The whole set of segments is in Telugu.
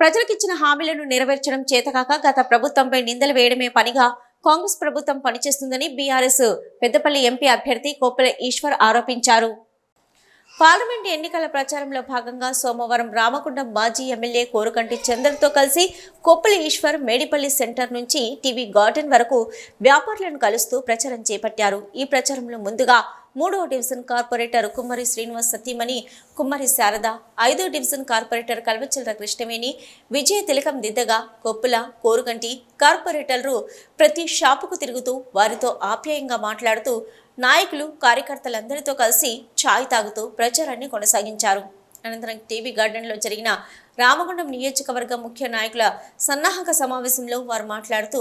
ప్రజలకిచ్చిన హామీలను నెరవేర్చడం చేతకాక గత ప్రభుత్వంపై నిందలు వేయడమే పనిగా కాంగ్రెస్ ప్రభుత్వం పనిచేస్తుందని బీఆర్ఎస్ పెద్దపల్లి ఎంపీ అభ్యర్థి కొప్పుల ఈశ్వర్ ఆరోపించారు. పార్లమెంట్ ఎన్నికల ప్రచారంలో భాగంగా సోమవారం రామగుండం మాజీ ఎమ్మెల్యే కోరుకంటి చంద్రతో కలిసి కొప్పుల ఈశ్వర్ మేడిపల్లి సెంటర్ నుంచి టీవీ గార్డెన్ వరకు వ్యాపారులను కలుస్తూ ప్రచారం చేపట్టారు. ఈ ప్రచారంలో ముందుగా 3వ డివిజన్ కార్పొరేటర్ కుమ్మరి శ్రీనివాస్ సతీమణి కుమ్మరి శారద, 5వ డివిజన్ కార్పొరేటర్ కల్వచిల్ర కృష్ణవేణి, విజయ తిలకం దిద్దగా కొప్పుల కోరుగంటి కార్పొరేటర్లు ప్రతి షాపుకు తిరుగుతూ వారితో ఆప్యాయంగా మాట్లాడుతూ నాయకులు కార్యకర్తలందరితో కలిసి ఛాయ్ తాగుతూ ప్రచారాన్ని కొనసాగించారు. అనంతరం టీవీ గార్డెన్లో జరిగిన రామగుండం నియోజకవర్గ ముఖ్య నాయకుల సన్నాహక సమావేశంలో వారు మాట్లాడుతూ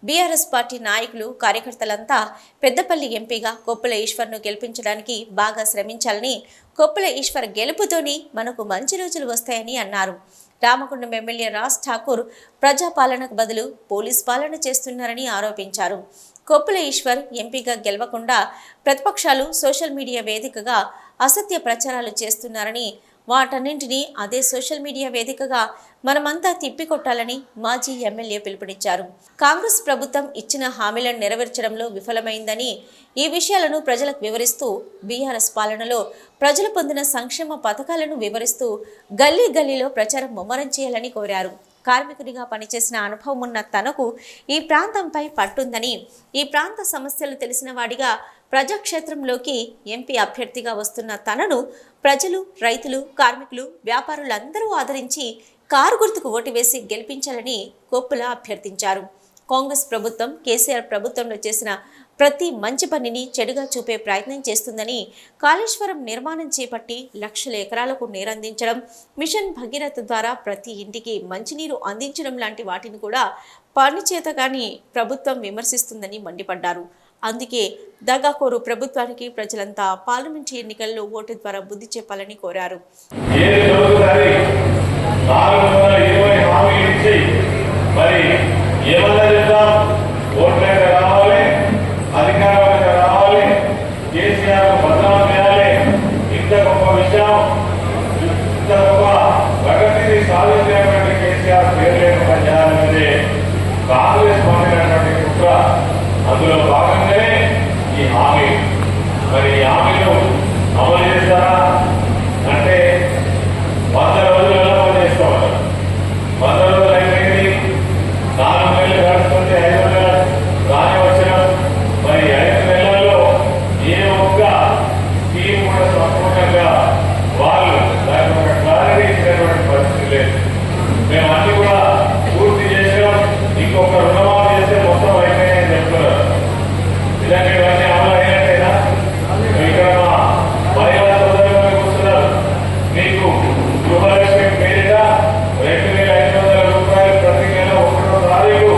బీఆర్ఎస్ పార్టీ నాయకులు కార్యకర్తలంతా పెద్దపల్లి ఎంపీగా కొప్పుల ఈశ్వర్ను గెలిపించడానికి బాగా శ్రమించాలని, కొప్పుల ఈశ్వర్ గెలుపుతోని మనకు మంచి రోజులు వస్తాయని అన్నారు. రామగుండం ఎమ్మెల్యే రాజ్ ఠాకూర్ ప్రజాపాలనకు బదులు పోలీస్ పాలన చేస్తున్నారని ఆరోపించారు. కొప్పుల ఈశ్వర్ ఎంపీగా గెలవకుండా ప్రతిపక్షాలు సోషల్ మీడియా వేదికగా అసత్య ప్రచారాలు చేస్తున్నారని, వాటన్నింటినీ అదే సోషల్ మీడియా వేదికగా మనమంతా తిప్పికొట్టాలని మాజీ ఎమ్మెల్యే పిలుపునిచ్చారు. కాంగ్రెస్ ప్రభుత్వం ఇచ్చిన హామీలను నెరవేర్చడంలో విఫలమైందని, ఈ విషయాలను ప్రజలకు వివరిస్తూ బీఆర్ఎస్ పాలనలో ప్రజలు పొందిన సంక్షేమ పథకాలను వివరిస్తూ గల్లీ గల్లీలో ప్రచారం ముమ్మరం చేయాలని కోరారు. కార్మికుడిగా పనిచేసిన అనుభవం ఉన్న తనకు ఈ ప్రాంతంపై పట్టుందని, ఈ ప్రాంత సమస్యలు తెలిసిన వాడిగా ప్రజాక్షేత్రంలోకి ఎంపీ అభ్యర్థిగా వస్తున్న తనను ప్రజలు, రైతులు, కార్మికులు, వ్యాపారులందరూ ఆదరించి కారు గుర్తుకు ఓటు వేసి గెలిపించాలని కొప్పుల అభ్యర్థించారు. కాంగ్రెస్ ప్రభుత్వం కేసీఆర్ ప్రభుత్వంలో చేసిన ప్రతి మంచి పనిని చెడుగా చూపే ప్రయత్నం చేస్తుందని, కాళేశ్వరం నిర్మాణం చేపట్టి లక్షల ఎకరాలకు నీరందించడం, మిషన్ భగీరథ ద్వారా ప్రతి ఇంటికి మంచినీరు అందించడం లాంటి వాటిని కూడా పనిచేతగాని ప్రభుత్వం విమర్శిస్తుందని మండిపడ్డారు. అందుకే దగాకోరు ప్రభుత్వానికి ప్రజలంతా పార్లమెంట్ ఎన్నికల్లో ఓటు ద్వారా బుద్ధి చెప్పాలని కోరారు. అందులో భాగంగానే ఈ హామీ. మరి ఈ హామీలు అమలు చేస్తారా అంటే 100 రోజులలో అమలు చేసుకోవాలి. 100 రోజులు అయిపోయింది, 4 నెలలు గడుస్తుంటే 5 నెలలు రాని వచ్చిన మరి 5 నెలల్లో ఏ ఒక్క స్కీమ్ కూడా సంపూర్ణంగా వాళ్ళు దాని ఒక క్లారిటీ ఇచ్చినటువంటి పరిస్థితి లేదు. మేము అన్ని కూడా పూర్తి చేసాం, ఇంకొక రుణమాఫీ చేస్తే మొత్తం అయిపోయాయని చెప్తున్నారు. ఇలాంటివన్నీ అమలు అయినట్టేనా? ఇక్కడ మా మహిళా సోదరులు కూర్చున్నారు. మీకు గృహలక్ష్మి పేరిట 2,500 రూపాయలు ప్రతి నెల 1వ తారీఖు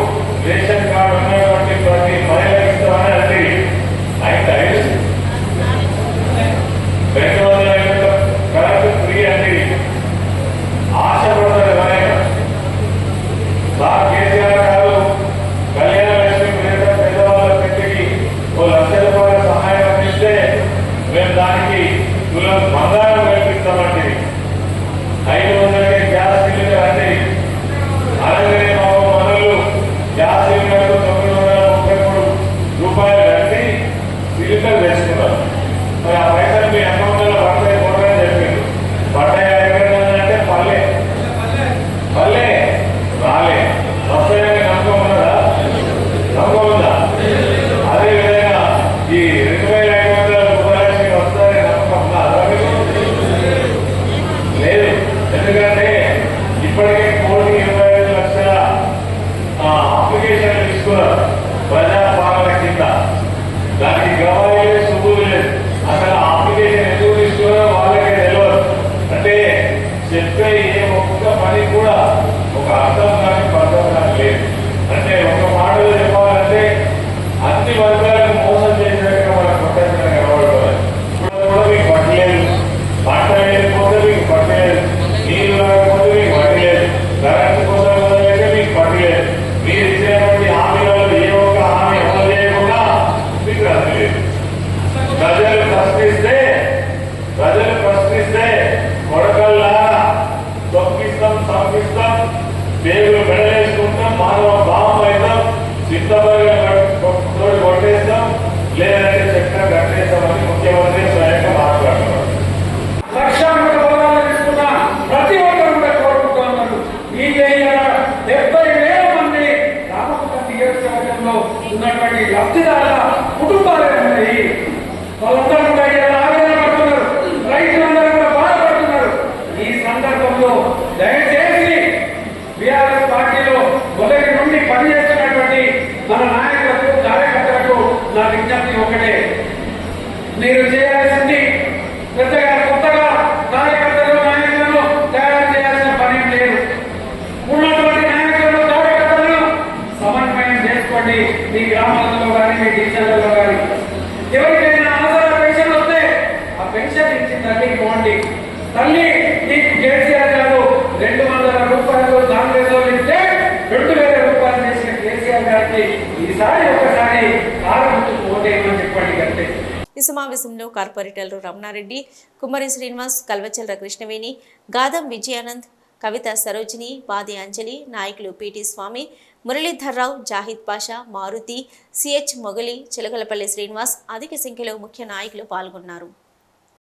రేషన్ కార్డు ఉన్నటువంటి ప్రతి మహిళకి ఇస్తామని అంటే అయితే 200 కరెంట్ ఫ్రీ అంటే ఆశపడతారు ఎవరైనా. కేసీఆర్ గారు కళ్యాణ లక్ష్మి పేరిట పేదవాళ్ళ పెళ్లికి 1 లక్ష రూపాయల సహాయం అందిస్తే మేము దానికి తులం బంగారం కల్పిస్తామండి. 500 గ్యాస్ సిలిండర్ అంటే అలాగే మా మనలు గ్యాస్ సిలిండర్ 933 రూపాయలు కట్టి సిలిండర్ తెచ్చుకున్నారు. మరి ఆ పైసలు మీ అకౌంట్లో పడతాయి పోతాయని చెప్పింది. పడ్డాయి ఎక్కడంటే పల్లె రాలే. వస్తాయని నమ్మకం ఉన్నదా? నమ్మకం ఉందా? అదేవిధంగా ఈ 2,500 రూపాయలకి వస్తాయని నమ్మకం ఉందా? లేదు. ఎందుకంటే ఇప్పటికే 1,25 లక్షల అప్లికేషన్లు తీసుకున్నారు ప్రజాపాలన కింద. దానికి గవాయి సుబులు లేదు. అసలు అప్లికేషన్ ఎందుకు తీసుకున్నారో వాళ్ళకే తెలియదు. అంటే చెప్పే ఏ ఒక్క పని కూడా ఒక అర్థం కానీ పర్థం కానీ లేదు. అంటే ఒక మాటలో చెప్పాలంటే అన్ని వర్గాలకు మోసం చేసినట్టుగా మన ప్రపంచంగా కనబడుతుంది. ఇప్పుడు కూడా మీకు పట్టలేదు, పంట వెళ్ళిపోతే మీకు పట్టలేదు, నీళ్ళు రాకపోతే మీకు పట్టలేదు. పేగులు పెడలేసుకుంటాం, మానవ భావం అవుతాం, సిద్ధంగా కొట్టేస్తాం, లేదంటే చక్కగా కట్టేస్తామని ముఖ్యమంత్రి స్వయంగా మాట్లాడుతున్నారు. లక్షాంతర పదాలు తీసుకున్న ప్రతి ఒక్కరు కూడా కోరుకుంటూ ఉన్నారు. ఈ 70,000 మంది రామగుండ నియోజకవర్గంలో ఉన్నటువంటి లబ్ధిదారుల కుటుంబాలే ఉన్నాయి. వాళ్ళందరూ కూడా ఇలా ఆవేదన పడుతున్నారు, రైతులందరూ కూడా బాధపడుతున్నారు. ఈ సందర్భంలో దయచేసి బీఆర్ఎస్ పార్టీలో మొదటి నుండి పనిచేస్తున్నటువంటి మన నాయకులకు, కార్యకర్తలకు నా విజ్ఞప్తి ఒకటే, మీరు చేయాల్సింది పెద్దగా కొత్తగా కార్యకర్తలు నాయకులను తయారు చేయాల్సిన పని లేదు. ఉన్నటువంటి నాయకులను, కార్యకర్తలను సమన్వయం చేసుకోండి. మీ గ్రామాలలో కానీ, మీ డివిజన్లలో కానీ ఎవరికైనా ఆధార పెన్షన్ వస్తే ఆ పెన్షన్ ఇచ్చి తల్లికి పోండి. తల్లి నీకు కేసీఆర్ గారు 200 రూపాయలు కాంగ్రెస్ వాళ్ళు ఇస్తే 2,000 రూపాయలు చేసిన కేసీఆర్ గారికి ఈసారి ఒకసారి కారణం ఓటేయమని చెప్పండి అంతే. ఈ సమావేశంలో కార్పొరేటర్లు రమణారెడ్డి, కుమ్మరి శ్రీనివాస్, కల్వచల్ర కృష్ణవేణి, గాదం విజయానంద్, కవిత సరోజిని, పాది అంజలి, నాయకులు పిటి స్వామి, మురళీధర్రావు, జాహిద్ పాషా, మారుతి, సిహెచ్ మొగలి, చిలకలపల్లి శ్రీనివాస్, అధిక సంఖ్యలో ముఖ్య నాయకులు పాల్గొన్నారు.